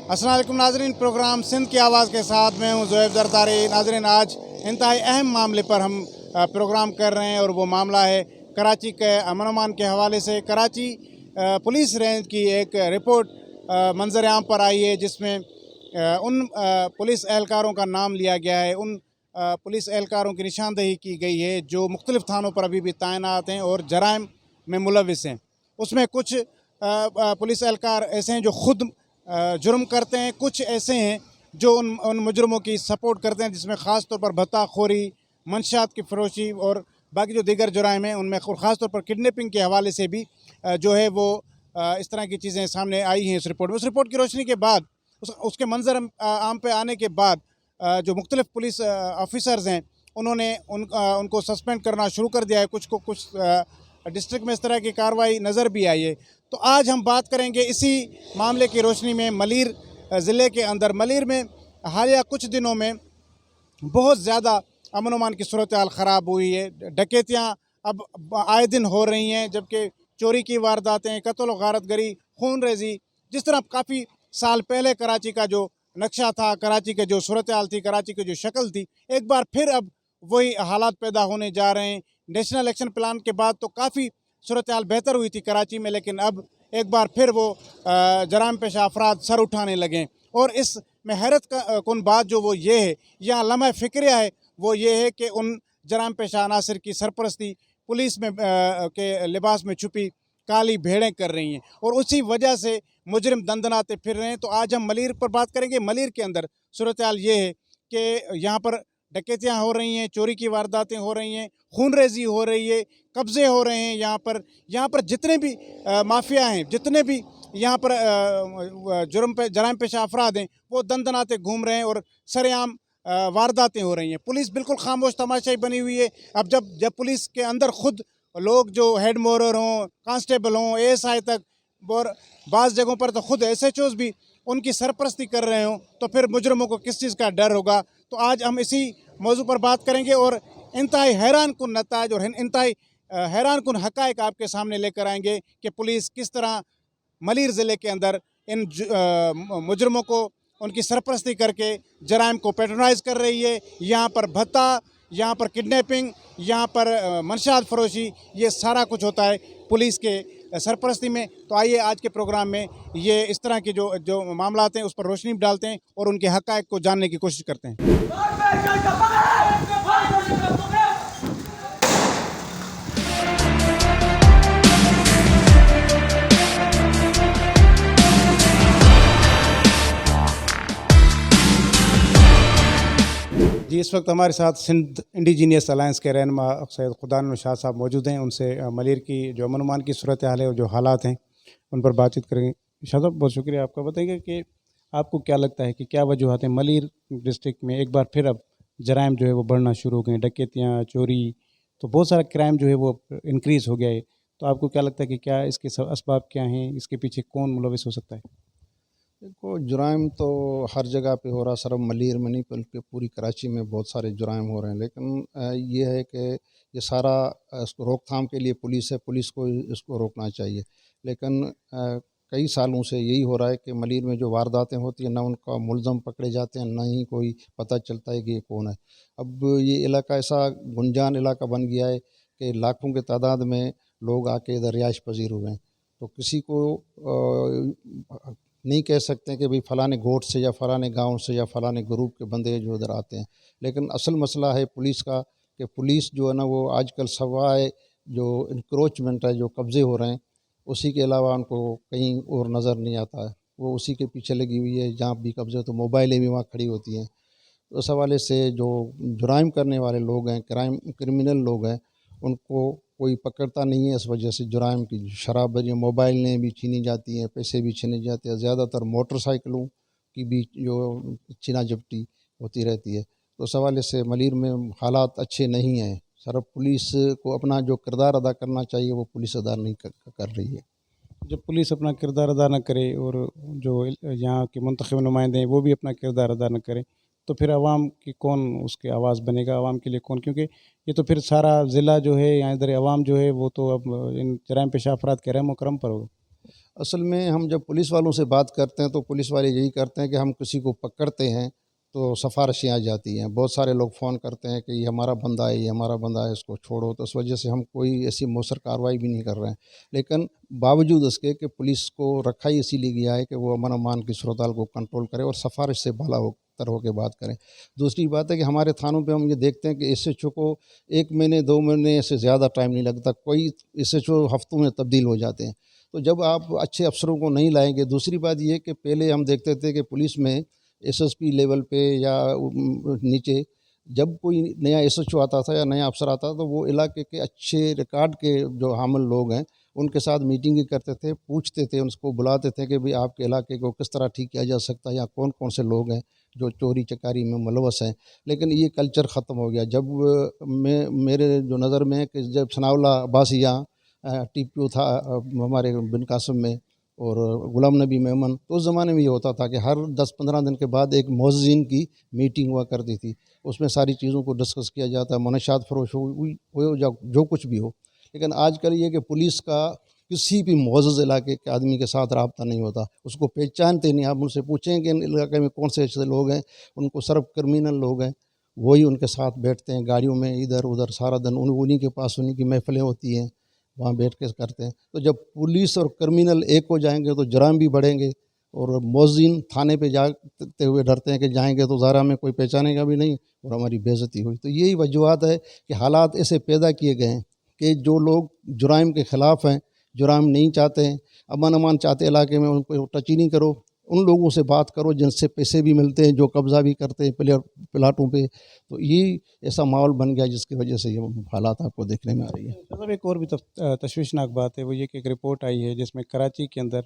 अस्सलाम वालेकुम नाज़रीन, प्रोग्राम सिंध की आवाज़ के साथ मैं हूँ ज़ुहैब ज़रदारी। नाज़रीन, आज इंतहाई अहम मामले पर हम प्रोग्राम कर रहे हैं और वो मामला है कराची के अमन अमान के हवाले से। कराची पुलिस रेंज की एक रिपोर्ट मंजर आम पर आई है, जिसमें उन पुलिस एहलकारों का नाम लिया गया है, उन पुलिस एहलकारों की निशानदेही की गई है जो मुख्तलिफ़ थानों पर अभी भी तैनात हैं और जराइम में मुलविस हैं। उसमें कुछ पुलिस एहलकार ऐसे हैं जो ख़ुद जुर्म करते हैं, कुछ ऐसे हैं जो उन मुजरमों की सपोर्ट करते हैं, जिसमें ख़ास तौर पर भत्ताखोरी, मंशियात की फ़रोशी और बाकी जो दीगर जुराइम हैं उनमें ख़ास तौर पर किडनैपिंग के हवाले से भी जो है वो इस तरह की चीज़ें सामने आई हैं इस रिपोर्ट में। उस रिपोर्ट की रोशनी के बाद उसके मंजर आम पे आने के बाद जो मुख्तलिफ़ पुलिस ऑफिसर्स हैं उन्होंने उनको सस्पेंड करना शुरू कर दिया है। कुछ डिस्ट्रिक्ट में इस तरह की कार्रवाई नज़र भी आई है। तो आज हम बात करेंगे इसी मामले की रोशनी में मलीर ज़िले के अंदर। मलीर में हालिया कुछ दिनों में बहुत ज़्यादा अमन अमान की सूरत हाल ख़राब हुई है। डकैतियाँ अब आए दिन हो रही हैं, जबकि चोरी की वारदातें, कत्ल गारतगरी, खून रेजी, जिस तरह काफ़ी साल पहले कराची का जो नक्शा था, कराची की जो सूरत हाल थी, कराची की जो शक्ल थी, एक बार फिर अब वही हालात पैदा होने जा रहे हैं। नेशनल एक्शन प्लान के बाद तो काफ़ी सूरत हाल बेहतर हुई थी कराची में, लेकिन अब एक बार फिर वो जराम पेशा अफराद सर उठाने लगें। और इस में हैरत कौन बात जो वो ये है, या लम्हा फ़िक्रिया है, वो ये है कि उन जराम पेशा अनासर की सरपरस्ती पुलिस में के लिबास में छुपी काली भेड़ें कर रही हैं और उसी वजह से मुजरिम दंदनाते फिर रहे हैं। तो आज हम मलीर पर बात करेंगे। मलीर के अंदर सूरत हाल ये है कि यहाँ पर डकैतियाँ हो रही हैं, चोरी की वारदातें हो रही हैं, खून रेजी हो रही है, कब्ज़े हो रहे हैं। यहाँ पर जितने भी माफिया हैं, जितने भी यहाँ पर जराइम पेशा अफराद हैं, वो दंदनाते घूम रहे हैं और सरेआम वारदातें हो रही हैं। पुलिस बिल्कुल खामोश तमाशाई बनी हुई है। अब जब पुलिस के अंदर खुद लोग जो हेड मोरर हों, कांस्टेबल हों, ASI तक, और बाज़ जगहों पर तो खुद SHOs भी उनकी सरपरस्ती कर रहे हों, तो फिर मुजरमों को किस चीज़ का डर होगा। तो आज हम इसी मौजू पर बात करेंगे और इंतहाई हैरान कुन नताइज और इंतहाई हैरान कुन हक़ाइक़ आपके सामने लेकर आएंगे कि पुलिस किस तरह मलीर ज़िले के अंदर इन मुजरमों को उनकी सरपरस्ती करके जराइम को पैट्रोनाइज़ कर रही है। यहाँ पर भत्ता, यहाँ पर किडनैपिंग, यहाँ पर मंशियात फ़रोशी, ये सारा कुछ होता है पुलिस के सरपरस्ती में। तो आइए आज के प्रोग्राम में ये इस तरह के जो मामलात हैं उस पर रोशनी डालते हैं और उनके हक़ाइक़ को जानने की कोशिश करते हैं। जी, इस वक्त हमारे साथ सिंध इंडिजीनियस अलायंस के रहनुमा सैयद खुदान शाह साहब मौजूद हैं। उनसे मलीर की जो अमन अमान की सूरत हाल है और जो हालात हैं उन पर बातचीत करेंगे। शाह साहब, बहुत शुक्रिया आपका। बताइए कि आपको क्या लगता है कि क्या वजूहत हैं मलीर डिस्ट्रिक्ट में एक बार फिर अब जराइम जो है वो बढ़ना शुरू हो गए, डकैतियाँ, चोरी, तो बहुत सारा क्राइम जो है वो इंक्रीज़ हो गया है। तो आपको क्या लगता है कि क्या इसके असबाब क्या हैं, इसके पीछे कौन मुलविस हो सकता है? देखो, जुराइम तो हर जगह पे हो रहा, सिर्फ मलीर में नहीं बल्कि पूरी कराची में बहुत सारे जुराइम हो रहे हैं। लेकिन ये है कि ये सारा इसको रोकथाम के लिए पुलिस है, पुलिस को इसको रोकना चाहिए। लेकिन कई सालों से यही हो रहा है कि मलीर में जो वारदातें होती हैं, ना उनका मुलज़म पकड़े जाते हैं, ना ही कोई पता चलता है कि ये कौन है। अब ये इलाका ऐसा गुंजान इलाका बन गया है कि लाखों की तादाद में लोग आके इधर रिहाइश पजीर हुए हैं। तो किसी को नहीं कह सकते हैं कि भाई फ़लाने गोट से या फ़लाने गांव से या फ़लाने ग्रुप के बंदे जो इधर आते हैं। लेकिन असल मसला है पुलिस का कि पुलिस जो है ना, वो आजकल सवाए जो इंक्रोचमेंट है, जो कब्ज़े हो रहे हैं, उसी के अलावा उनको कहीं और नज़र नहीं आता है। वो उसी के पीछे लगी हुई है। जहाँ भी कब्ज़े तो मोबाइलें भी वहाँ खड़ी होती हैं। तो इस हवाले से जो जुराइम करने वाले लोग हैं, क्रिमिनल लोग हैं, उनको कोई पकड़ता नहीं है। इस वजह से जुराइम की शराबरी, मोबाइलें भी छीनी जाती हैं, पैसे भी छीने जाते हैं। ज़्यादातर मोटरसाइकिलों की भी जो छीना झपटी होती रहती है। तो इस हवाले से मलीर में हालात अच्छे नहीं हैं। सिर्फ पुलिस को अपना जो किरदार अदा करना चाहिए वो पुलिस अदा नहीं कर रही है। जब पुलिस अपना किरदार अदा न करे और जो यहाँ के मुंतखब नुमाइंदे हैं वो भी अपना किरदार अदा न करें, तो फिर आवाम की कौन उसकी आवाज़ बनेगा, आवाम के लिए कौन? क्योंकि ये तो फिर सारा ज़िला जो है या इधर आवाम जो है वो तो अब इन जराइम पेशा अफराद के रहम व करम पर होगा। असल में हम जब पुलिस वालों से बात करते हैं तो पुलिस वाले यही करते हैं कि हम किसी को पकड़ते हैं तो सिफारिशें आ जाती हैं। बहुत सारे लोग फ़ोन करते हैं कि ये हमारा बंदा है, ये हमारा बंदा है, इसको छोड़ो। तो इस वजह से हम कोई ऐसी मौसर कार्रवाई भी नहीं कर रहे हैं। लेकिन बावजूद इसके कि पुलिस को रखा ही इसीलिए गया है कि वो अमन अमान की सूरत को कंट्रोल करे और सिफारिश से भला हो तर होकर बात करें। दूसरी बात है कि हमारे थानों पे हम ये देखते हैं कि एसएचओ को 1 महीने 2 महीने से ज़्यादा टाइम नहीं लगता, कोई एसएचओ हफ्तों में तब्दील हो जाते हैं। तो जब आप अच्छे अफ़सरों को नहीं लाएँगे, दूसरी बात ये है कि पहले हम देखते थे कि पुलिस में एसएसपी लेवल पे या नीचे जब कोई नया एसएचओ आता था या नया अफ़सर आता था तो वो इलाके के अच्छे रिकॉर्ड के जो हामिल लोग हैं, उनके साथ मीटिंगें करते थे, पूछते थे, उनको बुलाते थे कि भई आपके इलाके को किस तरह ठीक किया जा सकता है या कौन-कौन से लोग हैं जो चोरी चकारी में मुलव्वस हैं। लेकिन ये कल्चर ख़त्म हो गया। जब मैं मेरे जो नज़र में है कि जब सनाउल्लाह अब्बासी यहाँ टीपीओ था हमारे बिन कासिम में और गुलाम नबी मेमन, तो उस ज़माने में ये होता था कि हर 10-15 दिन के बाद एक मुअज़्ज़िन की मीटिंग हुआ करती थी। उसमें सारी चीज़ों को डिस्कस किया जाता है, मुनशात फ़रोश हो या जो कुछ भी हो। लेकिन आजकल ये कि पुलिस का किसी भी मुअज़्ज़ज़ इलाके के आदमी के साथ राब्ता नहीं होता, उसको पहचानते नहीं। आप उनसे पूछें कि इन इलाके में कौन से ऐसे लोग हैं, उनको सिर्फ़ क्रिमिनल लोग हैं, वही उनके साथ बैठते हैं गाड़ियों में इधर-उधर सारा दिन, उन्हीं के पास उन्हीं की महफ़िलें होती हैं, वहाँ बैठ के करते हैं। तो जब पुलिस और क्रिमिनल एक हो जाएँगे तो जुर्म भी बढ़ेंगे और मुअज़्ज़िन थाने पे जाते हुए डरते हैं कि जाएँगे तो ज़ारा में कोई पहचानेगा भी नहीं और हमारी बेइज़्ज़ती हुई। तो यही वजूहात है कि हालात ऐसे पैदा किए गए हैं कि जो लोग जुराइम के ख़िलाफ़ हैं, जुराइम नहीं चाहते हैं, अमन-अमान चाहते इलाके में, उनको टच ही नहीं करो। उन लोगों से बात करो जिनसे पैसे भी मिलते हैं, जो कब्ज़ा भी करते हैं प्लाटों पे। तो ये ऐसा माहौल बन गया जिसकी वजह से ये हालात आपको देखने में आ रही है। मतलब एक और भी तशवीशनाक बात है, वो ये कि एक रिपोर्ट आई है जिसमें कराची के अंदर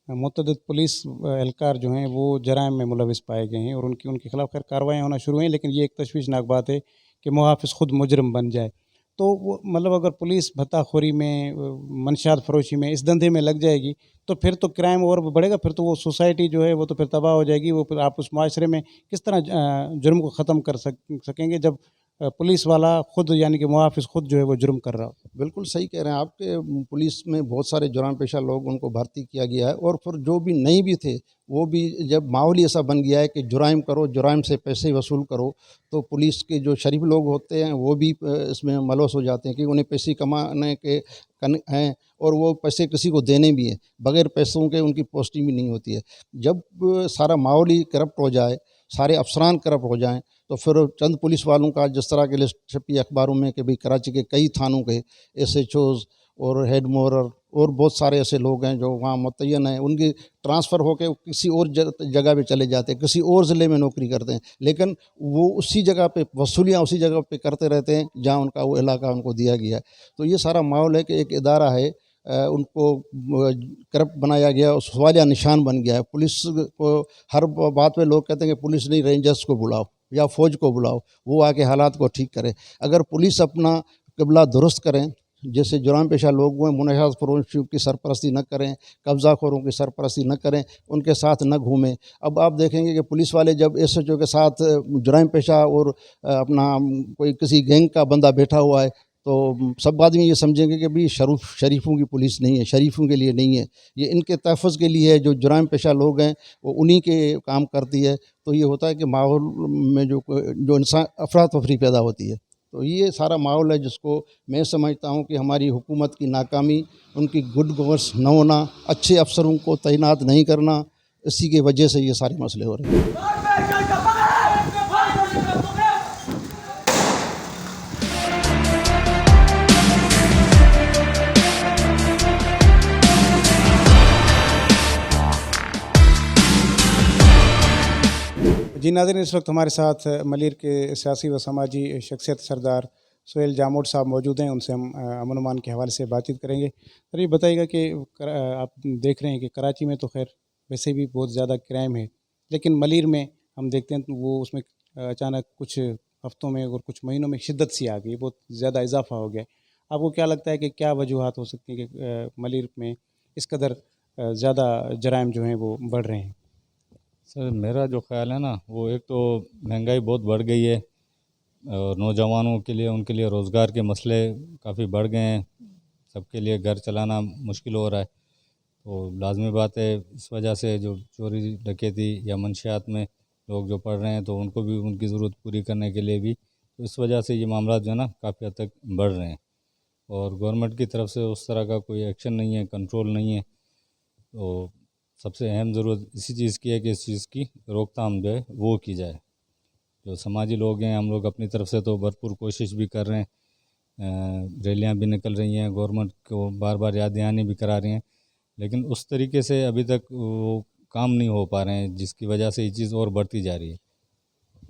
मुतअद्दिद पुलिस एहलकार जो हैं वो जराइम में मुलविस पाए गए हैं और उनके खिलाफ खैर कार्रवाई होना शुरू हुई हैं, लेकिन ये एक तशवीशनाक बात है कि मुहाफ़िज़ ख़ुद मुजरिम बन जाए। तो वो मतलब अगर पुलिस भत्ताखोरी में मंशियात फ़रोशी में इस धंधे में लग जाएगी तो फिर तो क्राइम और भी बढ़ेगा, फिर तो वो सोसाइटी जो है वो तो फिर तबाह हो जाएगी। वो फिर आप उस माशरे में किस तरह जुर्म को ख़त्म कर सकेंगे जब पुलिस वाला ख़ुद यानी कि मुहाफ़िज़ ख़ुद जो है वो जुर्म कर रहा हो। बिल्कुल सही कह रहे हैं आपके। पुलिस में बहुत सारे जुर्म पेशा लोग उनको भर्ती किया गया है और फिर जो भी नहीं भी थे वो भी जब माहौल ही ऐसा बन गया है कि जुराइम करो, जुराइम से पैसे वसूल करो, तो पुलिस के जो शरीफ लोग होते हैं वो भी इसमें मलवस हो जाते हैं कि उन्हें पैसे कमाने के हैं और वो पैसे किसी को देने भी हैं। बग़ैर पैसों के उनकी पोस्टिंग भी नहीं होती है। जब सारा माहौल ही करप्ट हो जाए, सारे अफ़सरान करप्ट हो जाएँ, तो फिर चंद पुलिस वालों का जिस तरह की लिस्ट छपी अखबारों में कि भाई कराची के कई थानों के एसएचओज़ और हेड मोहर्र और बहुत सारे ऐसे लोग हैं जो वहाँ मुतय्यन हैं, उनकी ट्रांसफ़र होकर किसी और जगह पे चले जाते हैं, किसी और ज़िले में नौकरी करते हैं, लेकिन वो उसी जगह पे वसूलियाँ उसी जगह पे करते रहते हैं जहाँ उनका वो इलाका उनको दिया गया है। तो ये सारा माहौल है कि एक इदारा है, उनको करप्ट बनाया गया और सवालिया निशान बन गया है। पुलिस को हर बात पे लोग कहते हैं कि पुलिस नहीं, रेंजर्स को बुलाओ या फ़ौज को बुलाओ, वो आके हालात को ठीक करे। अगर पुलिस अपना क़िबला दुरुस्त करें, जैसे जुर्म पेशा लोग हैं, मुनशियात फ़रोशियों की सरपरस्ती न करें, कब्ज़ाखोरों की सरपरस्ती न करें, उनके साथ न घूमें। अब आप देखेंगे कि पुलिस वाले जब एसएचओ के साथ जुर्म पेशा और अपना कोई किसी गैंग का बंदा बैठा हुआ है, तो सब आदमी ये समझेंगे कि भाई शरीफों की पुलिस नहीं है, शरीफों के लिए नहीं है, ये इनके तहफ़्फ़ुज़ के लिए है। जो जुर्म पेशा लोग हैं वो उन्हीं के काम करती है। तो ये होता है कि माहौल में जो इंसान अफरा-तफरी पैदा होती है। तो ये सारा माहौल है जिसको मैं समझता हूँ कि हमारी हुकूमत की नाकामी, उनकी गुड गवर्नेंस न होना, अच्छे अफ़सरों को तैनात नहीं करना, इसी की वजह से ये सारे मसले हो रहे हैं। जी नाज़रीन, इस वक्त हमारे साथ मलिर के सियासी व समाजी शख्सियत सरदार सुहेल जामोद साहब मौजूद हैं। उनसे हम अमन अमान के हवाले से बातचीत करेंगे। सर ये बताइएगा कि आप देख रहे हैं कि कराची में तो खैर वैसे भी बहुत ज़्यादा क्राइम है, लेकिन मलिर में हम देखते हैं तो वो उसमें अचानक कुछ हफ्तों में और कुछ महीनों में शिद्दत सी आ गई, बहुत ज़्यादा इजाफा हो गया। आपको क्या लगता है कि क्या वजूहात हो सकती हैं कि मलिर में इस कदर ज़्यादा जराइम जो हैं वो बढ़ रहे हैं? सर मेरा जो ख़्याल है ना, वो एक तो महंगाई बहुत बढ़ गई है और नौजवानों के लिए उनके लिए रोज़गार के मसले काफ़ी बढ़ गए हैं। सबके लिए घर चलाना मुश्किल हो रहा है। तो लाजमी बात है इस वजह से जो चोरी डकैती या मंशियात में लोग जो पढ़ रहे हैं तो उनको भी उनकी ज़रूरत पूरी करने के लिए भी, तो इस वजह से ये मामला जो है ना काफ़ी हद तक बढ़ रहे हैं और गवर्नमेंट की तरफ से उस तरह का कोई एक्शन नहीं है, कंट्रोल नहीं है। तो सबसे अहम ज़रूरत इसी चीज़ की है कि इस चीज़ की रोकथाम जो है वो की जाए। जो समाजी लोग हैं हम लोग अपनी तरफ से तो भरपूर कोशिश भी कर रहे हैं, रैलियाँ भी निकल रही हैं, गवर्नमेंट को बार बार याद दहानी भी करा रही हैं, लेकिन उस तरीके से अभी तक वो काम नहीं हो पा रहे हैं जिसकी वजह से ये चीज़ और बढ़ती जा रही है।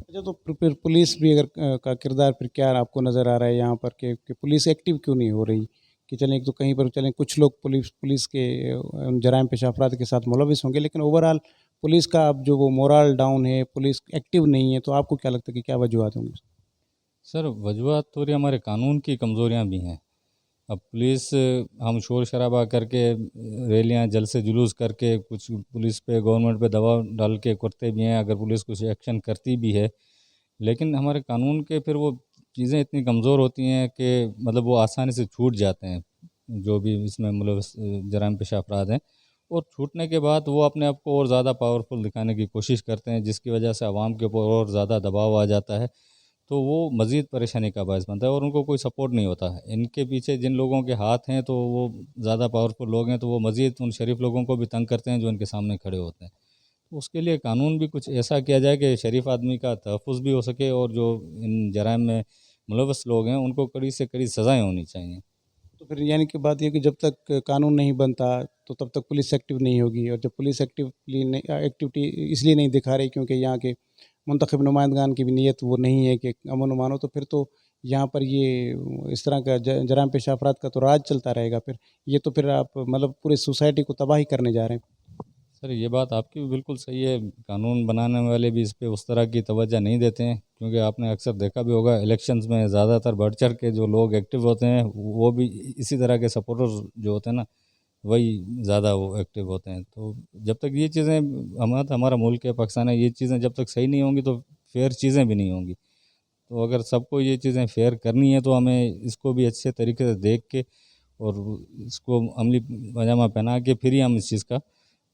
अच्छा, तो फिर पुलिस भी अगर का किरदार फिर क्या आपको नज़र आ रहा है यहाँ पर कि पुलिस एक्टिव क्यों नहीं हो रही? कि चलें एक तो कहीं पर चलें कुछ लोग पुलिस के जराइम पेशा अफराद के साथ मुलविस होंगे, लेकिन ओवरऑल पुलिस का अब जो वो मोरल डाउन है, पुलिस एक्टिव नहीं है, तो आपको क्या लगता है कि क्या वजूहत होंगी? सर वजूहत तो ये हमारे कानून की कमज़ोरियाँ भी हैं। अब पुलिस हम शोर शराबा करके रैलियाँ जलसे जुलूस करके कुछ पुलिस पे गवर्नमेंट पे दबाव डाल के करते भी हैं, अगर पुलिस कुछ एक्शन करती भी है, लेकिन हमारे कानून के फिर वो चीज़ें इतनी कमज़ोर होती हैं कि मतलब वो आसानी से छूट जाते हैं, जो भी इसमें मुलविस जराइम पेशा अफराद हैं, और छूटने के बाद वो अपने आप को और ज़्यादा पावरफुल दिखाने की कोशिश करते हैं जिसकी वजह से आवाम के ऊपर और ज़्यादा दबाव आ जाता है, तो वो मज़ीद परेशानी का बायस बनता है और उनको कोई सपोर्ट नहीं होता है। इनके पीछे जिन लोगों के हाथ हैं तो वो ज़्यादा पावरफुल लोग हैं, तो वो मज़ीद उन शरीफ लोगों को भी तंग करते हैं जो इनके सामने खड़े होते हैं। तो उसके लिए कानून भी कुछ ऐसा किया जाए कि शरीफ आदमी का तहफ़्फ़ुज़ भी हो सके और जो इन जराइम में मुलविस लोग हैं उनको कड़ी से कड़ी सज़ाएँ होनी चाहिए। तो फिर यानी कि बात ये कि जब तक कानून नहीं बनता, तो तब तक पुलिस एक्टिव नहीं होगी, और जब पुलिस एक्टिविटी इसलिए नहीं दिखा रही क्योंकि यहाँ के मुंतखब नुमाइंदगान की भी नीयत वो नहीं है कि अमन अमान हो, तो फिर तो यहाँ पर ये इस तरह का जराइम पेशा अफराद का तो राज चलता रहेगा। फिर ये तो फिर आप मतलब पूरे सोसाइटी को तबाही करने जा रहे हैं। सर ये बात आपकी भी बिल्कुल सही है, कानून बनाने वाले भी इस पे उस तरह की तवज्जो नहीं देते हैं, क्योंकि आपने अक्सर देखा भी होगा इलेक्शंस में ज़्यादातर बढ़ चढ़ के जो लोग एक्टिव होते हैं वो भी इसी तरह के सपोर्टर्स जो होते हैं ना, वही ज़्यादा वो एक्टिव होते हैं। तो जब तक ये चीज़ें हमारा मुल्क है पाकिस्तान है, ये चीज़ें जब तक सही नहीं होंगी तो फेयर चीज़ें भी नहीं होंगी। तो अगर सबको ये चीज़ें फेयर करनी है तो हमें इसको भी अच्छे तरीके से देख के और इसको अमली पजामा पहना के फिर ही हम इस चीज़ का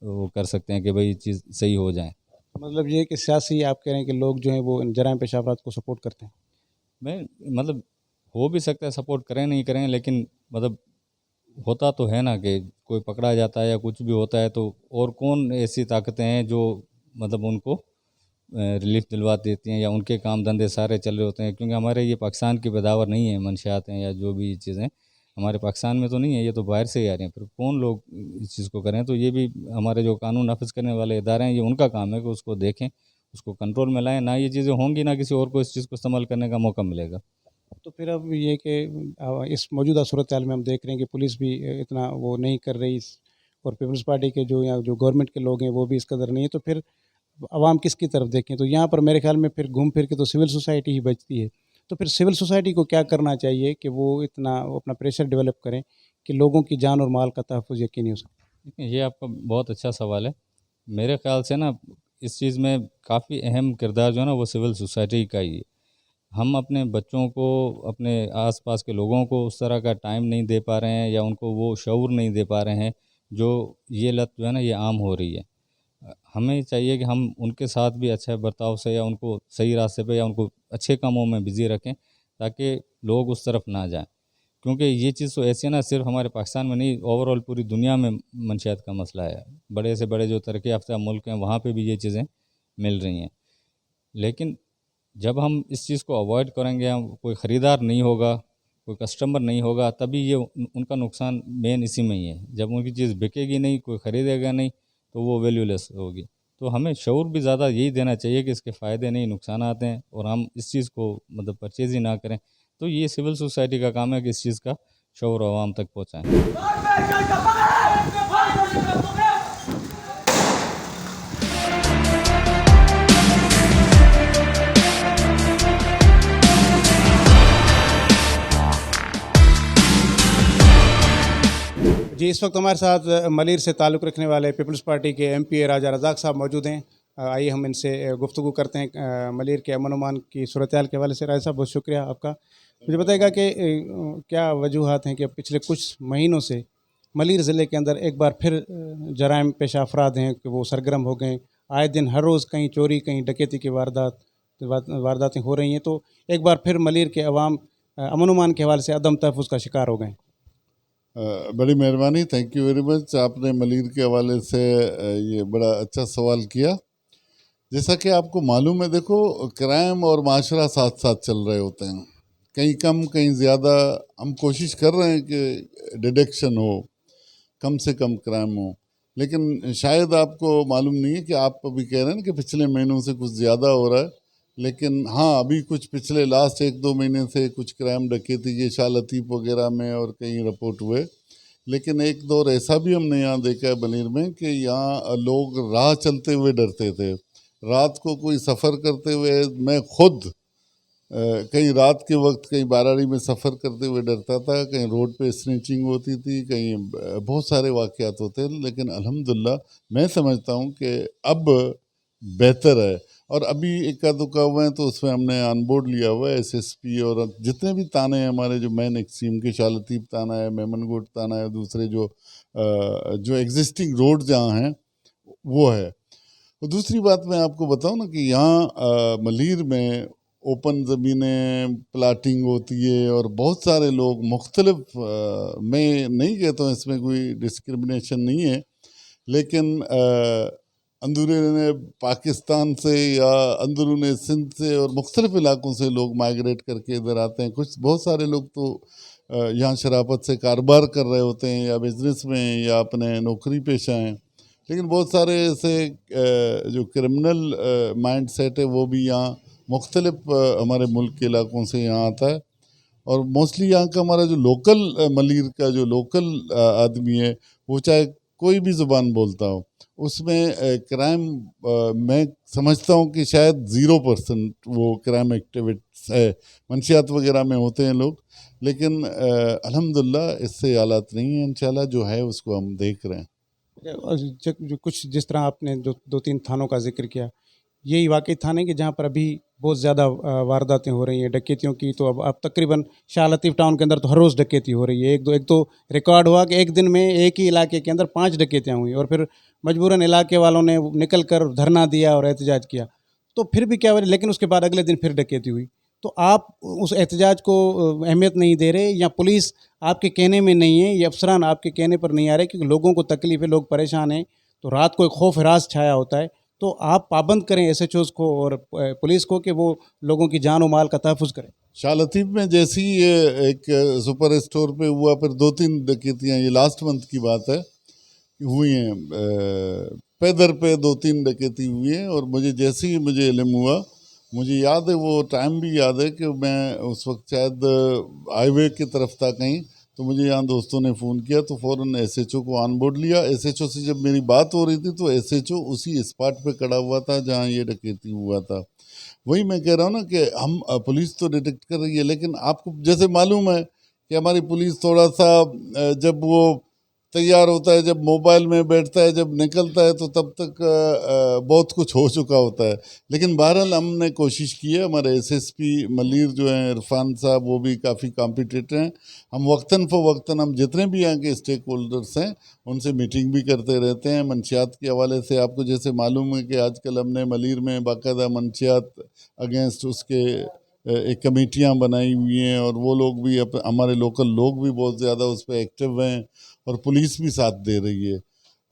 वो कर सकते हैं कि भाई ये चीज़ सही हो जाए। मतलब ये कि सियासी आप कह रहे हैं कि लोग जो हैं वो इन जराइम पेशा अफराद को सपोर्ट करते हैं। मैं मतलब हो भी सकता है सपोर्ट करें नहीं करें, लेकिन मतलब होता तो है ना कि कोई पकड़ा जाता है या कुछ भी होता है तो और कौन ऐसी ताकतें हैं जो मतलब उनको रिलीफ दिलवा देती हैं या उनके काम धंधे सारे चल रहे होते हैं, क्योंकि हमारे ये पाकिस्तान की पैदावार नहीं है, मंशियात हैं या जो भी चीज़ें हमारे पाकिस्तान में तो नहीं है, ये तो बाहर से ही आ रही हैं। फिर कौन लोग इस चीज़ को करें, तो ये भी हमारे जो कानून नाफिज करने वाले इदारे हैं ये उनका काम है कि उसको देखें, उसको कंट्रोल में लाएं। ना ये चीज़ें होंगी ना किसी और को इस चीज़ को इस्तेमाल करने का मौका मिलेगा। तो फिर अब ये कि इस मौजूदा सूरत हाल में हम देख रहे हैं कि पुलिस भी इतना वो नहीं कर रही, और पीपल्स पार्टी के जो यहाँ जो गवर्नमेंट के लोग हैं वो भी इस कदर नहीं है, तो फिर आवाम किसकी तरफ देखें? तो यहाँ पर मेरे ख्याल में फिर घूम फिर के तो सिविल सोसाइटी ही बचती है। तो फिर सिविल सोसाइटी को क्या करना चाहिए कि वो इतना वो अपना प्रेशर डेवलप करें कि लोगों की जान और माल का तहफ़्फ़ुज़ यकीनी हो सके? देखिए, ये आपका बहुत अच्छा सवाल है। मेरे ख़्याल से ना इस चीज़ में काफ़ी अहम किरदार जो है ना वो सिविल सोसाइटी का ही है। हम अपने बच्चों को, अपने आस-पास के लोगों को उस तरह का टाइम नहीं दे पा रहे हैं या उनको वो शऊर नहीं दे पा रहे हैं, जो ये लत जो है ना ये आम हो रही है। हमें चाहिए कि हम उनके साथ भी अच्छा बर्ताव से या उनको सही रास्ते पे या उनको अच्छे कामों में बिज़ी रखें, ताकि लोग उस तरफ ना जाएँ। क्योंकि ये चीज़ तो ऐसी है ना, सिर्फ़ हमारे पाकिस्तान में नहीं, ओवरऑल पूरी दुनिया में मंशियात का मसला है। बड़े से बड़े जो तरक्की याफ़्ता मुल्क हैं वहाँ पे भी ये चीज़ें मिल रही हैं। लेकिन जब हम इस चीज़ को अवॉइड करेंगे, हम कोई ख़रीदार नहीं होगा, कोई कस्टमर नहीं होगा, तभी ये उनका नुकसान मेन इसी में ही है। जब उनकी चीज़ बिकेगी नहीं, कोई ख़रीदेगा नहीं, तो वो वैल्यूलेस होगी। तो हमें शऊर भी ज़्यादा यही देना चाहिए कि इसके फ़ायदे नहीं नुकसानात हैं, और हम इस चीज़ को मतलब परचेज़ ही ना करें। तो ये सिविल सोसाइटी का काम है कि इस चीज़ का शऊर आवाम तक पहुँचाएँ। जी, इस वक्त हमारे साथ मलिर से ताल्लुक़ रखने वाले पीपल्स पार्टी के एमपी राजा रज़ाक साहब मौजूद हैं। आइए हम इनसे गुफ्तगू करते हैं मलिर के अमन अमान की सूरत हाल के हवाले से। राजा साहब बहुत शुक्रिया आपका। मुझे बताइएगा कि क्या वजूहात हैं कि पिछले कुछ महीनों से मलीर ज़िले के अंदर एक बार फिर जराइम पेशा अफराद हैं कि वो सरगर्म हो गए। आए दिन हर रोज़ कहीं चोरी, कहीं डकैती की वारदातें हो रही हैं। तो एक बार फिर मलीर के अवाम अमन अमान के हवाले से अदम तहफ़्फ़ुज़ का शिकार हो गए। बड़ी मेहरबानी, थैंक यू वेरी मच। आपने मलीर के हवाले से ये बड़ा अच्छा सवाल किया। जैसा कि आपको मालूम है, देखो क्राइम और माशरा साथ साथ चल रहे होते हैं, कहीं कम कहीं ज़्यादा। हम कोशिश कर रहे हैं कि डिटेक्शन हो, कम से कम क्राइम हो, लेकिन शायद आपको मालूम नहीं है कि आप अभी कह रहे हैं कि पिछले महीनों से कुछ ज़्यादा हो रहा है, लेकिन हाँ अभी कुछ पिछले लास्ट 1-2 महीने से कुछ क्राइम डकैती के शाह लतीफ़ वगैरह में और कहीं रिपोर्ट हुए। लेकिन एक दौर ऐसा भी हमने यहाँ देखा है बनीर में कि यहाँ लोग राह चलते हुए डरते थे। रात को कोई सफ़र करते हुए, मैं खुद कहीं रात के वक्त कहीं बाराड़ी में सफ़र करते हुए डरता था, कहीं रोड पे स्नैचिंग होती थी, कहीं बहुत सारे वाक़यात होते हैं। लेकिन अल्हम्दुलिल्लाह मैं समझता हूँ कि अब बेहतर है। और अभी इक्का दुक्का हुए हैं तो उसमें हमने ऑन बोर्ड लिया हुआ है एसएसपी और जितने भी थाने हैं हमारे, जो मेन एक्सट्रीम के शाह लतीफ़ थाना है, मेमनगोट थाना है, दूसरे जो एग्जिस्टिंग रोड जहाँ हैं वो है। और दूसरी बात मैं आपको बताऊं ना कि यहाँ मलीर में ओपन ज़मीनें प्लाटिंग होती है और बहुत सारे लोग मुख्तलिफ, मैं नहीं कहता हूँ इसमें कोई डिस्क्रिमिनेशन नहीं है, लेकिन अंदरूनी पाकिस्तान से या अंदरूनी सिंध से और मुख्तलिफ इलाकों से लोग माइग्रेट करके इधर आते हैं। कुछ बहुत सारे लोग तो यहाँ शराफत से कारोबार कर रहे होते हैं या बिजनेस में या अपने नौकरी पेशा हैं, लेकिन बहुत सारे ऐसे जो क्रिमिनल माइंड सेट है वो भी यहाँ मुख्तलिफ हमारे मुल्क के इलाकों से यहाँ आता है। और मोस्टली यहाँ का हमारा जो लोकल मलीर का जो लोकल आदमी है, वो चाहे कोई भी ज़ुबान बोलता हो, उसमें क्राइम मैं समझता हूँ कि शायद 0% वो क्राइम एक्टिविटीज है। मंशियात वगैरह में होते हैं लोग, लेकिन अल्हम्दुलिल्लाह इससे हालात नहीं है। इंशाल्लाह जो है उसको हम देख रहे हैं। और जो कुछ जिस तरह आपने जो 2-3 थानों का जिक्र किया, यही वाकई थाने कि जहाँ पर अभी बहुत ज़्यादा वारदातें हो रही हैं डकैतियों की। तो अब तकरीबन शाह लतीफ़ टाउन के अंदर तो हर रोज़ डकैती हो रही है। एक तो रिकॉर्ड हुआ कि एक दिन में एक ही इलाके के अंदर 5 डकैतियाँ हुई और फिर मजबूरन इलाके वालों ने निकल कर धरना दिया और एहतजाज किया। तो फिर भी क्या हुआ, लेकिन उसके बाद अगले दिन फिर डकैती हुई। तो आप उस एहतजाज को अहमियत नहीं दे रहे, या पुलिस आपके कहने में नहीं है, या अफसरान आपके कहने पर नहीं आ रहे, क्योंकि लोगों को तकलीफ है, लोग परेशान हैं, तो रात को एक खौफ हिरास छाया होता है। तो आप पाबंद करें एसएचओज़ को और पुलिस को कि वो लोगों की जान और माल का तहफ़्फ़ुज़ करें। शाह लतीफ़ में जैसे ही ये एक सुपर स्टोर पे हुआ, फिर 2-3 डकैतियाँ ये लास्ट मंथ की बात है हुई हैं, पैदर पे 2-3 डकैती हुई हैं। और मुझे जैसे ही मुझे इल्म हुआ, मुझे याद है वो टाइम भी याद है कि मैं उस वक्त शायद हाईवे की तरफ था कहीं, तो मुझे यहाँ दोस्तों ने फ़ोन किया तो फ़ौरन एसएचओ को ऑन बोर्ड लिया। एसएचओ से जब मेरी बात हो रही थी तो एसएचओ उसी स्पॉट पे खड़ा हुआ था जहाँ ये डकैती हुआ था। वही मैं कह रहा हूँ ना कि हम पुलिस तो डिटेक्ट कर रही है, लेकिन आपको जैसे मालूम है कि हमारी पुलिस थोड़ा सा जब वो तैयार होता है, जब मोबाइल में बैठता है, जब निकलता है, तो तब तक बहुत कुछ हो चुका होता है। लेकिन बहरहाल हमने कोशिश की है। हमारे एसएसपी मलीर जो हैं इरफान साहब, वो भी काफ़ी कॉम्पिटिटर हैं। हम वक्तन फ़वक्तन हम जितने भी यहाँ के स्टेक होल्डर्स हैं उनसे मीटिंग भी करते रहते हैं। मंशियात के हवाले से आपको जैसे मालूम है कि आजकल हमने मलीर में बाकायदा मंशियात अगेंस्ट उसके एक कमेटियाँ बनाई हुई हैं, और वो लोग भी हमारे लोकल लोग भी बहुत ज़्यादा उस पर एक्टिव हैं और पुलिस भी साथ दे रही है।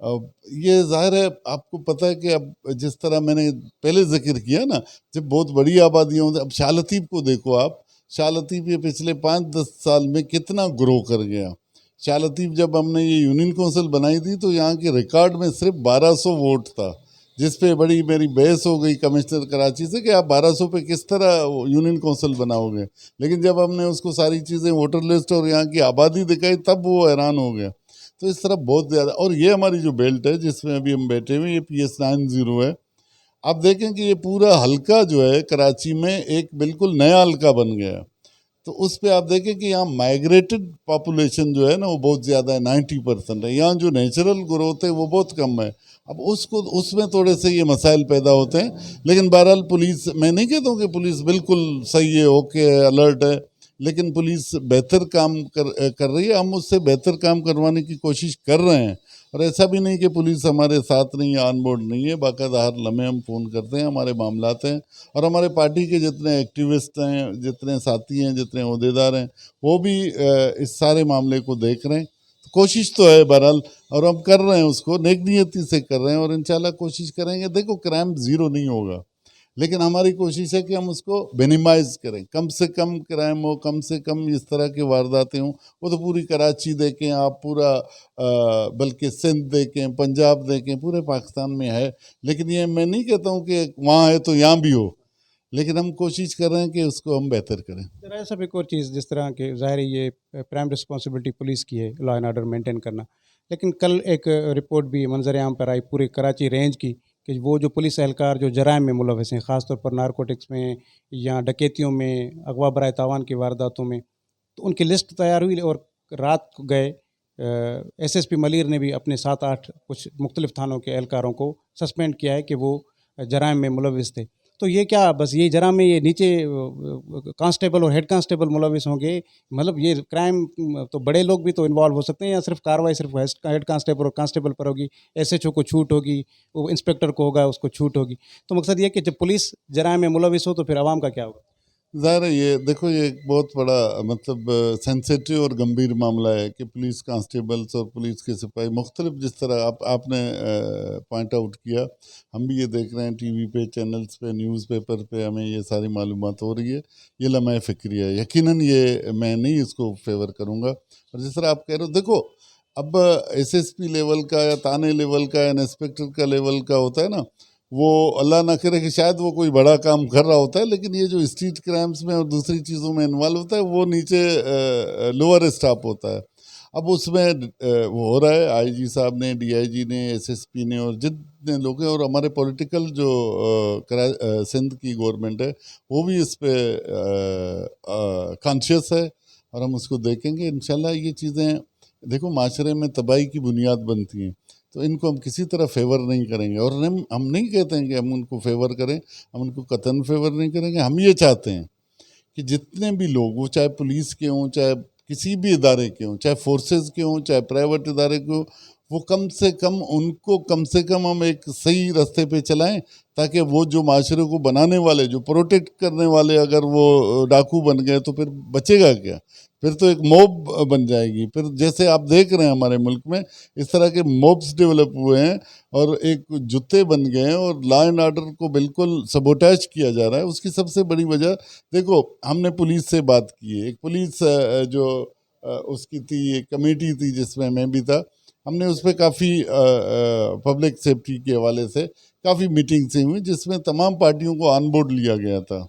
अब ये ज़ाहिर है, आपको पता है कि अब जिस तरह मैंने पहले जिक्र किया ना, जब बहुत बड़ी आबादियाँ होती, अब शाह लतीफ़ को देखो आप, शाह लतीफ़ ये पिछले 5-10 साल में कितना ग्रो कर गया। शाह लतीफ़ जब हमने ये यूनियन कौंसिल बनाई थी तो यहाँ के रिकॉर्ड में सिर्फ 1200 वोट था, जिस पे बड़ी मेरी बहस हो गई कमिश्नर कराची से कि आप 1200 पे किस तरह यूनियन कौंसिल बनाओगे। लेकिन जब हमने उसको सारी चीज़ें वोटर लिस्ट और यहाँ की आबादी दिखाई तब वो हैरान हो गया। तो इस तरह बहुत ज़्यादा। और ये हमारी जो बेल्ट है जिसमें अभी हम बैठे हुए, ये PS90 है। आप देखें कि ये पूरा हल्का जो है कराची में एक बिल्कुल नया हल्का बन गया है। तो उस पर आप देखें कि यहाँ माइग्रेटेड पॉपुलेशन जो है ना वो बहुत ज़्यादा है, 90% है। यहाँ जो नेचुरल ग्रोथ है वो बहुत कम है। अब उसमें थोड़े से ये मसाइल पैदा होते हैं। लेकिन बहरहाल पुलिस, मैं नहीं कहता हूँ कि पुलिस बिल्कुल सही है, ओके है, अलर्ट है, लेकिन पुलिस बेहतर काम कर रही है। हम उससे बेहतर काम करवाने की कोशिश कर रहे हैं। और ऐसा भी नहीं कि पुलिस हमारे साथ नहीं है, ऑन बोर्ड नहीं है, बाकायदा हर लम्हे हम फ़ोन करते हैं, हमारे मामलात हैं। और हमारे पार्टी के जितने एक्टिविस्ट हैं, जितने साथी हैं, जितने ओहदेदार हैं, वो भी इस सारे मामले को देख रहे हैं। तो कोशिश तो है बहरहाल, और हम कर रहे हैं, उसको नेक नियति से कर रहे हैं, और इंशाल्लाह कोशिश करेंगे। देखो, क्राइम ज़ीरो नहीं होगा, लेकिन हमारी कोशिश है कि हम उसको मिनिमाइज़ करें, कम से कम क्राइम हो, कम से कम इस तरह की वारदातें हों। वो तो पूरी कराची देखें आप, पूरा बल्कि सिंध देखें, पंजाब देखें, पूरे पाकिस्तान में है। लेकिन ये मैं नहीं कहता हूँ कि वहाँ है तो यहाँ भी हो, लेकिन हम कोशिश कर रहे हैं कि उसको हम बेहतर करें। ज़रा सब एक और चीज़, जिस तरह के ज़ाहिर है ये प्राइम रिस्पॉन्सिबिलिटी पुलिस की है लॉ एंड ऑर्डर मेंटेन करना, लेकिन कल एक रिपोर्ट भी मंजर आम पर आई पूरे कराची रेंज की कि वो जो पुलिस एहलकार जो जराइम में मुलविस हैं, ख़ासतौर पर नारकोटिक्स में या डकैतियों में, अगवा बराए तावान की वारदातों में, तो उनकी लिस्ट तैयार हुई और रात को गए एसएसपी मलिर ने भी अपने 7-8 कुछ मुख्तलिफ थानों के एहलकारों को सस्पेंड किया है कि वो जराइम में मुलविस थे। तो ये क्या बस ये जराइम में ये नीचे कांस्टेबल और हेड कांस्टेबल मुलविस होंगे? मतलब ये क्राइम तो बड़े लोग भी तो इन्वॉल्व हो सकते हैं, या सिर्फ कार्रवाई सिर्फ हेड कांस्टेबल और कांस्टेबल पर होगी, एसएचओ को छूट होगी, वो इंस्पेक्टर को होगा उसको छूट होगी? तो मकसद ये है कि जब पुलिस जराइम में मुलविस हो तो फिर आवाम का क्या होगा? ज़ाहिर है, ये देखो, ये एक बहुत बड़ा मतलब सेंसिटिव और गंभीर मामला है कि पुलिस कांस्टेबल्स और पुलिस के सिपाही मुख्तलिफ, जिस तरह आपने पॉइंट आउट किया, हम भी ये देख रहे हैं टीवी पे, चैनल्स पे, न्यूज़पेपर पे, हमें ये सारी मालूमात हो रही है। ये लम्हा फ़िक्रिया है, यकीनन ये मैं नहीं इसको फेवर करूँगा। और जिस तरह आप कह रहे हो, देखो, अब एसएसपी लेवल का या थाने लेवल का या इंस्पेक्टर का लेवल का होता है ना, वो अल्लाह ना करे कि शायद वो कोई बड़ा काम कर रहा होता है, लेकिन ये जो स्ट्रीट क्राइम्स में और दूसरी चीज़ों में इन्वॉल्व होता है, वो नीचे लोअर स्टाफ होता है। अब उसमें वो हो रहा है, आईजी साहब ने, डीआईजी ने, एसएसपी ने और जितने लोग हैं, और हमारे पॉलिटिकल जो सिंध की गवर्नमेंट है, वो भी इस पे कॉन्शियस है, और हम उसको देखेंगे इंशाल्लाह। ये चीज़ें देखो, माशरे में तबाही की बुनियाद बनती हैं, तो इनको हम किसी तरह फेवर नहीं करेंगे। और हम नहीं कहते हैं कि हम उनको फेवर करें, हम उनको कतन फेवर नहीं करेंगे। हम ये चाहते हैं कि जितने भी लोग, वो चाहे पुलिस के हों, चाहे किसी भी इदारे के हों, चाहे फोर्सेस के हों, चाहे प्राइवेट इदारे के हों, वो कम से कम उनको कम से कम हम एक सही रास्ते पे चलाएं, ताकि वो जो माशरे को बनाने वाले, जो प्रोटेक्ट करने वाले, अगर वो डाकू बन गए तो फिर बचेगा क्या? फिर तो एक मॉब बन जाएगी। फिर जैसे आप देख रहे हैं हमारे मुल्क में इस तरह के मॉब्स डेवलप हुए हैं और एक जुत्ते बन गए हैं, और लॉ एंड ऑर्डर को बिल्कुल सबोटाइज किया जा रहा है। उसकी सबसे बड़ी वजह, देखो, हमने पुलिस से बात की है, एक पुलिस जो उसकी थी, एक कमेटी थी जिसमें मैं भी था, हमने उस पर काफ़ी पब्लिक सेफ्टी के हवाले से काफ़ी मीटिंग्स हुई जिसमें तमाम पार्टियों को ऑन बोर्ड लिया गया था।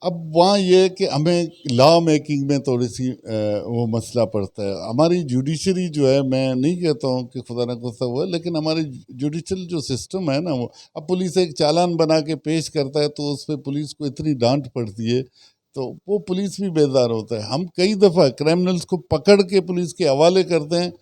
अब वहाँ ये है कि हमें लॉ मेकिंग में थोड़ी सी वो मसला पड़ता है। हमारी जुडिशरी जो है, मैं नहीं कहता हूँ कि खुदा न खास्ता हुआ, लेकिन हमारी जुडिशल जो सिस्टम है ना, वो अब पुलिस एक चालान बना के पेश करता है तो उस पर पुलिस को इतनी डांट पड़ती है, तो वो पुलिस भी बेजार होता है। हम कई दफ़ा क्रिमिनल्स को पकड़ के पुलिस के हवाले करते हैं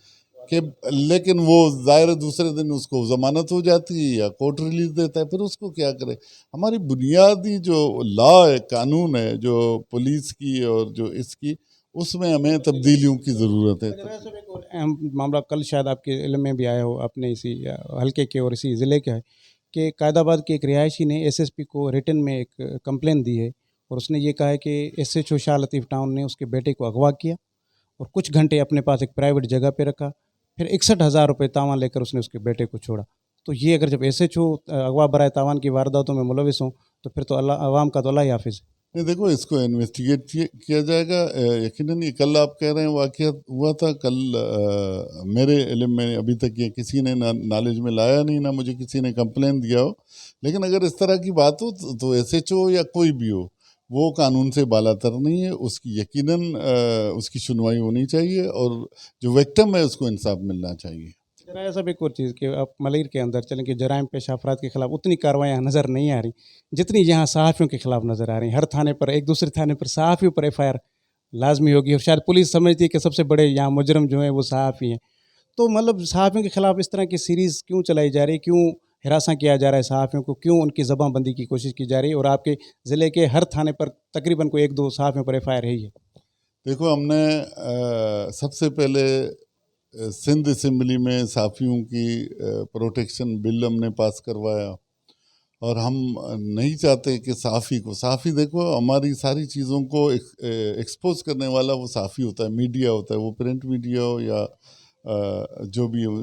कि, लेकिन वो ज़ाहिर दूसरे दिन उसको ज़मानत हो जाती है या कोर्ट रिलीज देता है, फिर उसको क्या करे। हमारी बुनियादी जो लॉ है, कानून है, जो पुलिस की और जो इसकी, उसमें हमें तब्दीलियों की ज़रूरत है। जरा सब एक और अहम मामला कल शायद आपके इल्म में भी आया हो, अपने इसी हल्के के और इसी ज़िले का है कि कायदाबाद के एक रिहायशी ने एसएसपी को रिटन में एक कंप्लेन दी है, और उसने ये कहा है कि एसएचओ शाह लतीफ़ टाउन ने उसके बेटे को अगवा किया और कुछ घंटे अपने पास एक प्राइवेट जगह पे रखा, फिर 61,000 रुपये तावान लेकर उसने उसके बेटे को छोड़ा। तो ये अगर जब एसएचओ अगवा बराए तावान की वारदातों में मुलविस हों तो फिर तो अल्लाह अवाम का तो अल्लाह ही हाफिज़ है। नहीं, देखो, इसको इन्वेस्टिगेट किया जाएगा यकीनन। ये कल आप कह रहे हैं वाक़या हुआ था, कल मेरे इल्म में अभी तक ये किसी ने नॉलेज में लाया नहीं, ना मुझे किसी ने कंप्लेन दिया हो। लेकिन अगर इस तरह की बात हो तो एसएचओ या कोई भी हो, वो कानून से बालातर नहीं है। उसकी यकीनन उसकी सुनवाई होनी चाहिए, और जो विक्टिम है उसको इंसाफ मिलना चाहिए। जरा ऐसा भी एक और चीज़ कि आप मलिर के अंदर चलें कि जराइम पेशा अफराद के खिलाफ उतनी कार्रवाइयाँ नज़र नहीं आ रही जितनी यहाँ सहाफ़ियों के खिलाफ नज़र आ रही। हर थाने पर, एक दूसरे थाने पर सहाफ़ियों पर एफआईआर लाजमी होगी, और शायद पुलिस समझती है कि सबसे बड़े यहाँ मुजरम जो हैं वो सहाफ़ी हैं। तो मतलब सहाफ़ियों के खिलाफ इस तरह की सीरीज़ क्यों चलाई जा रही, क्यों हिरासा किया जा रहा है सहाफ़ियों को, क्यों उनकी ज़बानबंदी की कोशिश की जा रही है और आपके ज़िले के हर थाने पर तकरीबन कोई 1-2 सहाफ़ियों पर एफ़आईआर है ही? देखो, हमने सबसे पहले सिंध असम्बली में सहाफ़ियों की प्रोटेक्शन बिल हमने पास करवाया, और हम नहीं चाहते कि सहाफ़ी देखो, हमारी सारी चीज़ों को एक्सपोज करने वाला वो सहाफ़ी होता है, मीडिया होता है, वो प्रिंट मीडिया हो या जो भी हो,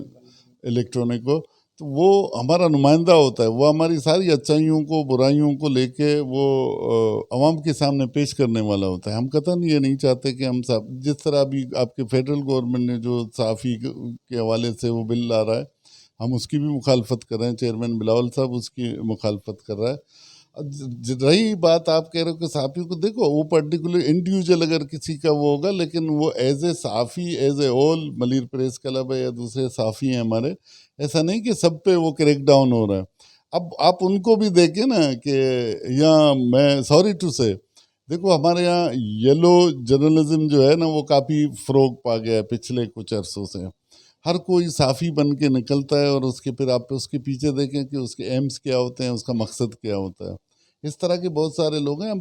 इलेक्ट्रॉनिक हो, तो वो हमारा नुमाइंदा होता है। वो हमारी सारी अच्छाइयों को, बुराइयों को लेके वो आवाम के सामने पेश करने वाला होता है। हम कतई ये नहीं चाहते कि हम सब, जिस तरह अभी आपके फेडरल गवर्नमेंट ने जो सहाफ़ी के हवाले से वो बिल ला रहा है, हम उसकी भी मुखालफत कर रहे हैं। चेयरमैन बिलावल साहब उसकी मुखालफत कर रहा है। रही बात आप कह रहे हो कि सहाफ़ी को, देखो वो पर्टिकुलर इंडिविजुअल अगर किसी का वो होगा, लेकिन वो एज ए सहाफ़ी, as a whole, Malir press club है या दूसरे सहाफ़ी हैं हमारे, ऐसा नहीं कि सब पे वो क्रैक डाउन हो रहा है। अब आप उनको भी देखें ना कि यहाँ, मैं सॉरी टू से, देखो हमारे यहाँ येलो जर्नलिज्म जो है ना, वो काफ़ी फ़रोग पा गया है पिछले कुछ अरसों से। हर कोई साफ़ी बन के निकलता है, और उसके फिर आप उसके पीछे देखें कि उसके एम्स क्या होते हैं, उसका मकसद क्या होता है। इस तरह के बहुत सारे लोग हैं।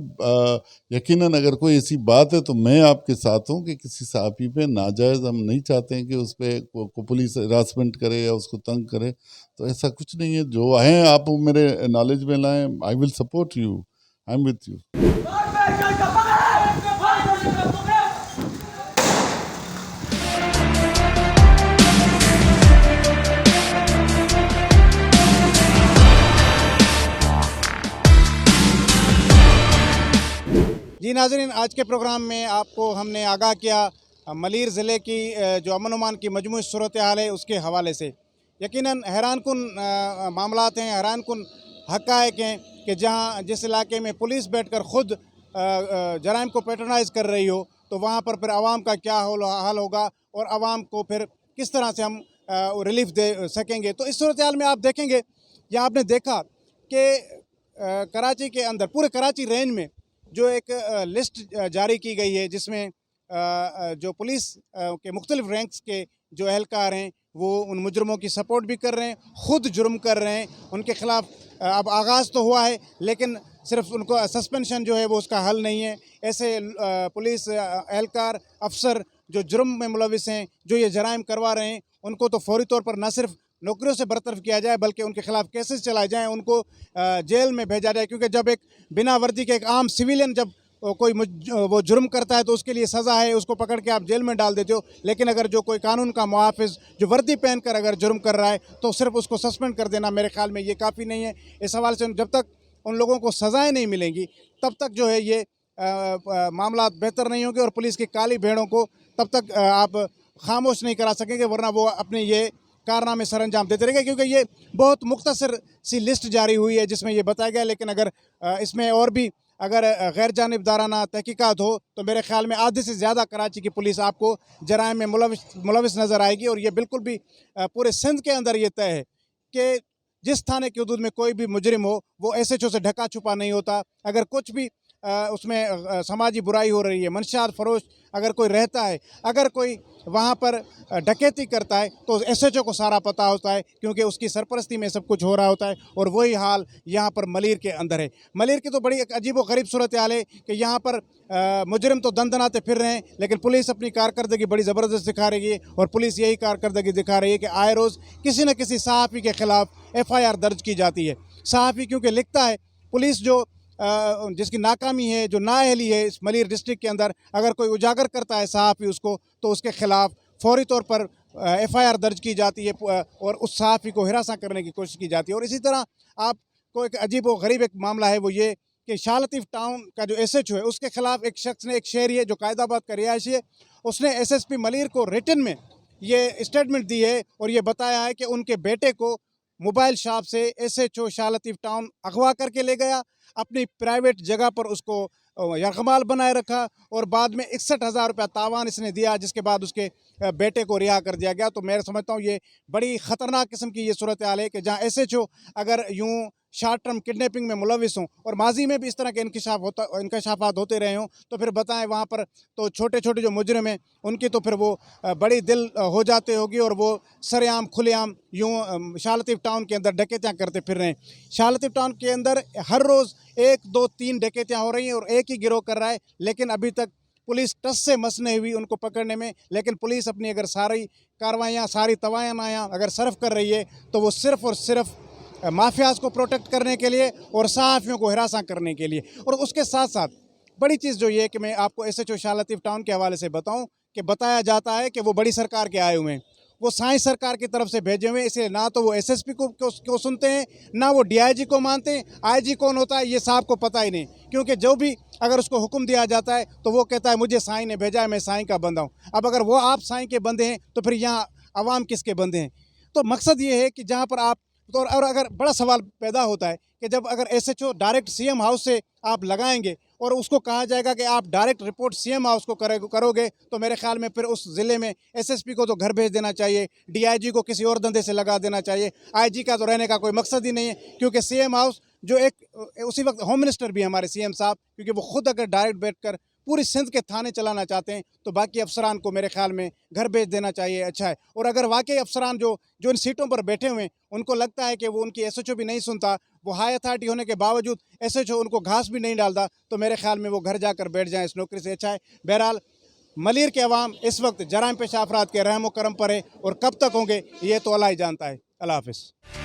यकीनन अगर कोई ऐसी बात है तो मैं आपके साथ हूँ कि किसी सहाफ़ी पे नाजायज़, हम नहीं चाहते हैं कि उस पर को पुलिस हरासमेंट करे या उसको तंग करे, तो ऐसा कुछ नहीं है। जो हैं आप मेरे नॉलेज में लाएँ, I will support you, I am with you. जी नाज़रीन, आज के प्रोग्राम में आपको हमने आगाह किया मलीर ज़िले की जो अमन-अमान की मजमूई सूरत हाल है उसके हवाले से। यकीनन हैरानकुन मामलात हैं, हैरानकुन हक़ाइक़ हैं कि जहाँ जिस इलाके में पुलिस बैठकर ख़ुद जराइम को पैट्रोनाइज़ कर रही हो, तो वहाँ पर फिर आवाम का क्या हाल होगा और आवाम को फिर किस तरह से हम रिलीफ दे सकेंगे। तो इस सूरत हाल में आप देखेंगे, या आपने देखा कि कराची के अंदर, पूरे कराची रेंज में जो एक लिस्ट जारी की गई है, जिसमें जो पुलिस के मुख्तलिफ रैंक्स के जो एहलकार हैं वो उन मुजरमों की सपोर्ट भी कर रहे हैं, ख़ुद जुर्म कर रहे हैं, उनके ख़िलाफ़ अब आगाज़ तो हुआ है, लेकिन सिर्फ उनको सस्पेंशन जो है वो उसका हल नहीं है। ऐसे पुलिस एहलकार, अफसर जो जुर्म में मुलविस हैं, जो ये जराइम करवा रहे हैं, उनको तो फौरी तौर पर न सिर्फ नौकरियों से बरतरफ किया जाए, बल्कि उनके खिलाफ केसेस चलाए जाएँ, उनको जेल में भेजा जाए। क्योंकि जब एक बिना वर्दी के एक आम सिविलियन जब कोई वो जुर्म करता है तो उसके लिए सज़ा है, उसको पकड़ के आप जेल में डाल देते हो। लेकिन अगर जो कोई कानून का मुहाफ़िज़ जो वर्दी पहन कर अगर जुर्म कर रहा है, तो सिर्फ उसको सस्पेंड कर देना मेरे ख़्याल में ये काफ़ी नहीं है। इस हवाले से जब तक उन लोगों को सज़ाएँ नहीं मिलेंगी, तब तक जो है ये मामला बेहतर नहीं होंगे, और पुलिस की काली भेड़ों को तब तक आप खामोश नहीं करा सकेंगे, वरना वो अपने ये कारनामे सर अंजाम देते रहेंगे। क्योंकि ये बहुत मुख्तसर सी लिस्ट जारी हुई है जिसमें ये बताया गया, लेकिन अगर इसमें और भी अगर गैर जानिबदाराना तहकीकात हो, तो मेरे ख़्याल में आधे से ज़्यादा कराची की पुलिस आपको जराइम में मुलविस नज़र आएगी। और ये बिल्कुल भी पूरे सिंध के अंदर ये तय है कि जिस थाने की हदूद में कोई भी मुजरिम हो, वो SHO से ढका छुपा नहीं होता। अगर कुछ भी उसमें समाजी बुराई हो रही है, मंशियात फरोश अगर कोई रहता है, अगर कोई वहाँ पर डकैती करता है, तो SHO को सारा पता होता है, क्योंकि उसकी सरपरस्ती में सब कुछ हो रहा होता है। और वही हाल यहाँ पर मलीर के अंदर है। मलीर की तो बड़ी एक अजीब व गरीब सूरत हाल है कि यहाँ पर मुजरिम तो दंदनाते फिर रहे हैं, लेकिन पुलिस अपनी कारकर्दगी बड़ी ज़बरदस्त दिखा रही है। और पुलिस यही कारकर्दगी दिखा रही है कि आए रोज़ किसी न किसी सहाफ़ी के ख़िलाफ़ FIR दर्ज की जाती है। सहाफ़ी क्योंकि लिखता है, पुलिस जो जिसकी नाकामी है, जो नाअहली है इस मलीर डिस्ट्रिक्ट के अंदर, अगर कोई उजागर करता है सहाफ़ी उसको, तो उसके ख़िलाफ़ फ़ौरी तौर पर FIR दर्ज की जाती है और उस सहाफ़ी को हिरासा करने की कोशिश की जाती है। और इसी तरह आपको एक अजीब व गरीब एक मामला है, वो ये कि शाह लतीफ़ टाउन का जो SHO है, उसके ख़िलाफ़ एक शख्स ने, एक शहरी है जो कायदाबाद का रिहायशी है, उसने SSP मलीर को रिटन में ये स्टेटमेंट दी है और ये बताया है कि उनके बेटे को मोबाइल शॉप से SHO शाह लतीफ़ टाउन अगवा करके ले गया, अपनी प्राइवेट जगह पर उसको यरगमाल बनाए रखा, और बाद में 61,000 रुपया तावान इसने दिया, जिसके बाद उसके बेटे को रिहा कर दिया गया। तो मैं समझता हूँ ये बड़ी ख़तरनाक किस्म की ये सूरत हाल है कि जहाँ SHO अगर यूँ शॉर्ट टर्म किडनैपिंग में मुलविस हों और माजी में भी इस तरह के इंकशाफात होते रहे हों, तो फिर बताएं वहाँ पर तो छोटे छोटे जो मुजरिम हैं उनकी तो फिर वो बड़ी दिल हो जाते होगी और वो सरेआम खुलेआम यूँ शाह लतीफ़ टाउन के अंदर डकैतियाँ करते फिर रहे हैं। शाह लतीफ़ टाउन के अंदर हर रोज़ 1, 2, 3 डकैतियाँ हो रही हैं और एक ही गिरोह कर रहा है, लेकिन अभी तक पुलिस टस से मस नहीं हुई उनको पकड़ने में। लेकिन पुलिस अपनी अगर सारी कार्रवाइयाँ, सारी तवानायाँ अगर सर्व कर रही है तो वो सिर्फ़ और सिर्फ माफियाज़ को प्रोटेक्ट करने के लिए और सहाफ़ियों को हिरासा करने के लिए। और उसके साथ साथ बड़ी चीज़ जो ये है कि मैं आपको SHO शाह लतीफ़ टाउन के हवाले से बताऊं कि बताया जाता है कि वो बड़ी सरकार के आए हुए हैं, वो साई सरकार की तरफ से भेजे हुए हैं, इसलिए ना तो वो SSP को सुनते हैं, ना वो DIG को मानते हैं। IG कौन होता है ये साहब को पता ही नहीं, क्योंकि जो भी अगर उसको हुक्म दिया जाता है तो वो कहता है मुझे साई ने भेजा है, मैं साई का बंदा हूँ। अब अगर वो आप साई के बंदे हैं तो फिर यहाँ अवाम किसके बंदे हैं? तो मकसद ये है कि जहाँ पर आप तो और अगर बड़ा सवाल पैदा होता है कि जब अगर SHO डायरेक्ट CM हाउस से आप लगाएंगे और उसको कहा जाएगा कि आप डायरेक्ट रिपोर्ट CM हाउस को करोगे, तो मेरे ख्याल में फिर उस ज़िले में SSP को तो घर भेज देना चाहिए, DIG को किसी और धंधे से लगा देना चाहिए। IG का तो रहने का कोई मकसद ही नहीं है, क्योंकि CM हाउस जो एक उसी वक्त होम मिनिस्टर भी हमारे CM साहब, क्योंकि वो खुद अगर डायरेक्ट बैठकर पूरी सिंध के थाने चलाना चाहते हैं तो बाकी अफसरान को मेरे ख्याल में घर भेज देना चाहिए, अच्छा है। और अगर वाकई अफसरान जो इन सीटों पर बैठे हुए हैं उनको लगता है कि वो उनकी SHO भी नहीं सुनता, वो हाई अथॉरिटी होने के बावजूद SHO उनको घास भी नहीं डालता, तो मेरे ख्याल में वो घर जाकर बैठ जाएं इस नौकरी से, अच्छा है। बहरहाल मलीर के अवाम इस वक्त जराइम पेशा अफराद के रहम व करम पर है और कब तक होंगे ये तो अल्लाह ही जानता है। अल्लाह हाफिज़।